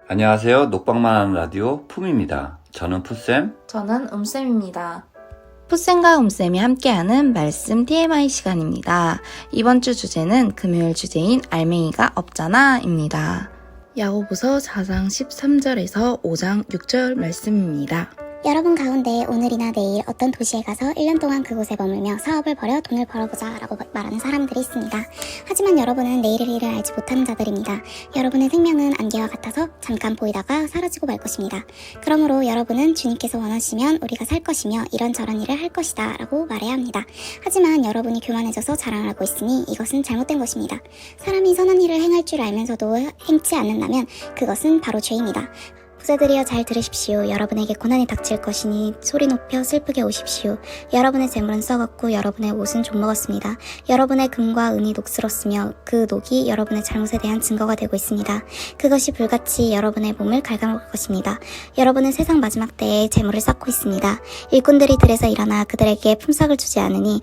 안녕하세요. 녹방만 하는 라디오 품입니다. 저는 푸쌤. 저는 음쌤입니다. 푸쌤과 음쌤이 함께하는 말씀 TMI 시간입니다. 이번 주 주제는 금요일 주제인 알맹이가 없잖아입니다. 야고보서 4장 13절에서 5장 6절 말씀입니다. 여러분 가운데 오늘이나 내일 어떤 도시에 가서 1년 동안 그곳에 머물며 사업을 벌여 돈을 벌어보자 라고 말하는 사람들이 있습니다. 하지만 여러분은 내일의 일을 알지 못하는 자들입니다. 여러분의 생명은 안개와 같아서 잠깐 보이다가 사라지고 말 것입니다. 그러므로 여러분은 주님께서 원하시면 우리가 살 것이며 이런저런 일을 할 것이다 라고 말해야 합니다. 하지만 여러분이 교만해져서 자랑을 하고 있으니 이것은 잘못된 것입니다. 사람이 선한 일을 행할 줄 알면서도 행치 않는다면 그것은 바로 죄입니다. 부자들이여 잘 들으십시오. 여러분에게 고난이 닥칠 것이니 소리 높여 슬프게 오십시오. 여러분의 재물은 썩었고 여러분의 옷은 좀먹었습니다. 여러분의 금과 은이 녹슬었으며 그 녹이 여러분의 잘못에 대한 증거가 되고 있습니다. 그것이 불같이 여러분의 몸을 갉아먹을 것입니다. 여러분은 세상 마지막 때에 재물을 쌓고 있습니다. 일꾼들이 들에서 일어나 그들에게 품삯을 주지 않으니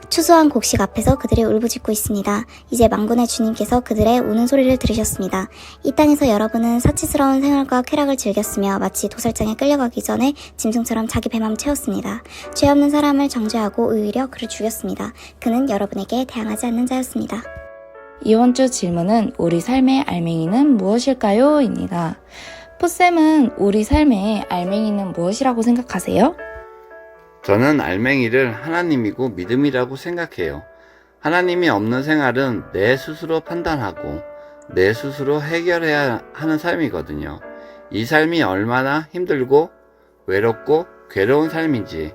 추수한 곡식 앞에서 그들이 울부짖고 있습니다. 이제 만군의 주님께서 그들의 우는 소리를 들으셨습니다. 이 땅에서 여러분은 사치스러운 생활과 쾌락을 즐겼으며 마치 도살장에 끌려가기 전에 짐승처럼 자기 배만 채웠습니다. 죄 없는 사람을 정죄하고 오히려 그를 죽였습니다. 그는 여러분에게 대항하지 않는 자였습니다. 이번 주 질문은 우리 삶의 알맹이는 무엇일까요? 입니다. 푸쌤은 우리 삶의 알맹이는 무엇이라고 생각하세요? 저는 알맹이를 하나님이고 믿음이라고 생각해요. 하나님이 없는 생활은 내 스스로 판단하고 내 스스로 해결해야 하는 삶이거든요. 이 삶이 얼마나 힘들고 외롭고 괴로운 삶인지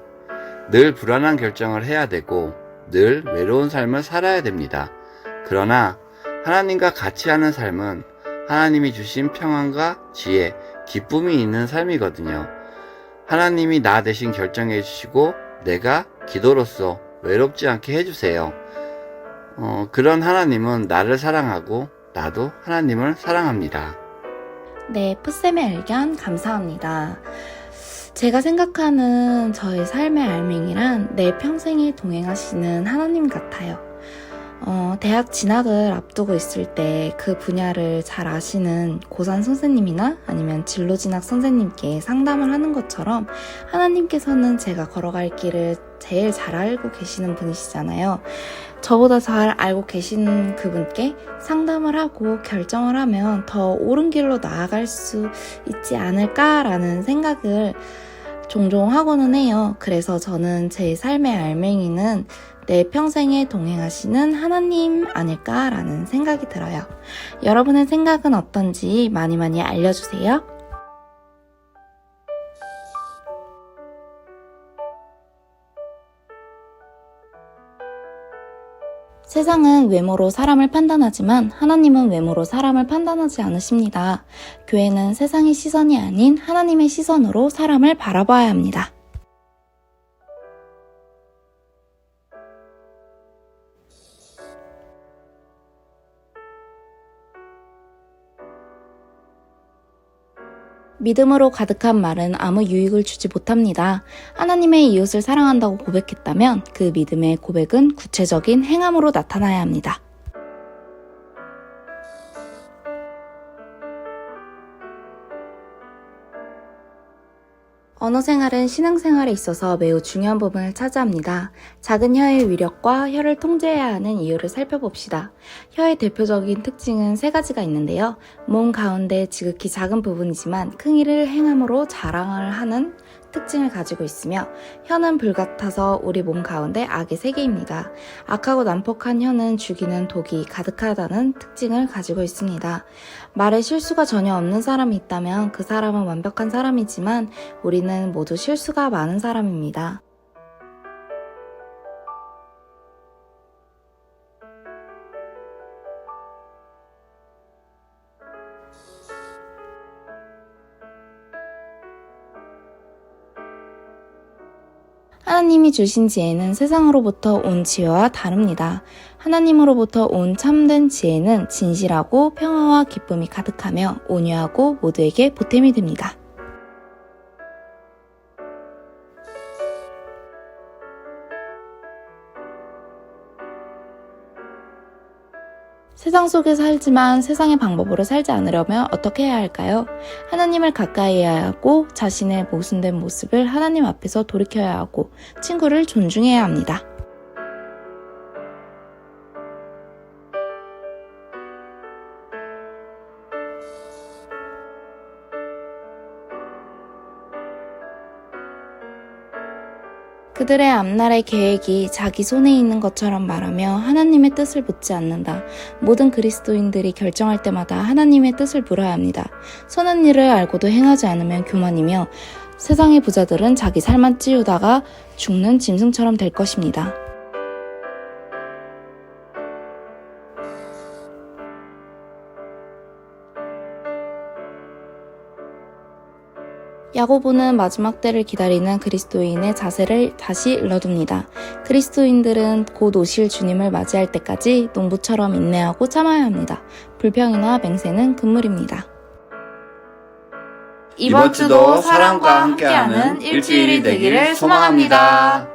늘 불안한 결정을 해야 되고 늘 외로운 삶을 살아야 됩니다. 그러나 하나님과 같이 하는 삶은 하나님이 주신 평안과 지혜, 기쁨이 있는 삶이거든요. 하나님이 나 대신 결정해 주시고 내가 기도로서 외롭지 않게 해주세요. 그런 하나님은 나를 사랑하고 나도 하나님을 사랑합니다. 네, 푸쌤의 의견 감사합니다. 제가 생각하는 저의 삶의 알맹이란 내 평생에 동행하시는 하나님 같아요. 대학 진학을 앞두고 있을 때 그 분야를 잘 아시는 고산 선생님이나 아니면 진로 진학 선생님께 상담을 하는 것처럼 하나님께서는 제가 걸어갈 길을 제일 잘 알고 계시는 분이시잖아요. 저보다 잘 알고 계신 그분께 상담을 하고 결정을 하면 더 옳은 길로 나아갈 수 있지 않을까라는 생각을 종종 하고는 해요. 그래서 저는 제 삶의 알맹이는 내 평생에 동행하시는 하나님 아닐까라는 생각이 들어요. 여러분의 생각은 어떤지 많이 알려주세요. 세상은 외모로 사람을 판단하지만 하나님은 외모로 사람을 판단하지 않으십니다. 교회는 세상의 시선이 아닌 하나님의 시선으로 사람을 바라봐야 합니다. 믿음으로 가득한 말은 아무 유익을 주지 못합니다. 하나님의 이웃을 사랑한다고 고백했다면 그 믿음의 고백은 구체적인 행함으로 나타나야 합니다. 언어 생활은 신앙생활에 있어서 매우 중요한 부분을 차지합니다. 작은 혀의 위력과 혀를 통제해야 하는 이유를 살펴봅시다. 혀의 대표적인 특징은 세 가지가 있는데요. 몸 가운데 지극히 작은 부분이지만 큰 일을 행함으로 자랑을 하는 특징을 가지고 있으며 혀는 불같아서 우리 몸 가운데 악의 세계입니다. 악하고 난폭한 혀는 죽이는 독이 가득하다는 특징을 가지고 있습니다. 말에 실수가 전혀 없는 사람이 있다면 그 사람은 완벽한 사람이지만 우리는 모두 실수가 많은 사람입니다. 하나님이 주신 지혜는 세상으로부터 온 지혜와 다릅니다. 하나님으로부터 온 참된 지혜는 진실하고 평화와 기쁨이 가득하며 온유하고 모두에게 보탬이 됩니다. 세상 속에 살지만 세상의 방법으로 살지 않으려면 어떻게 해야 할까요? 하나님을 가까이 해야 하고 자신의 모순된 모습을 하나님 앞에서 돌이켜야 하고 친구를 존중해야 합니다. 그들의 앞날의 계획이 자기 손에 있는 것처럼 말하며 하나님의 뜻을 묻지 않는다. 모든 그리스도인들이 결정할 때마다 하나님의 뜻을 물어야 합니다. 선한 일을 알고도 행하지 않으면 교만이며 세상의 부자들은 자기 살만 찌우다가 죽는 짐승처럼 될 것입니다. 야고보는 마지막 때를 기다리는 그리스도인의 자세를 다시 일러둡니다. 그리스도인들은 곧 오실 주님을 맞이할 때까지 농부처럼 인내하고 참아야 합니다. 불평이나 맹세는 금물입니다. 이번 주도 사랑과 함께하는 일주일이 되기를 소망합니다.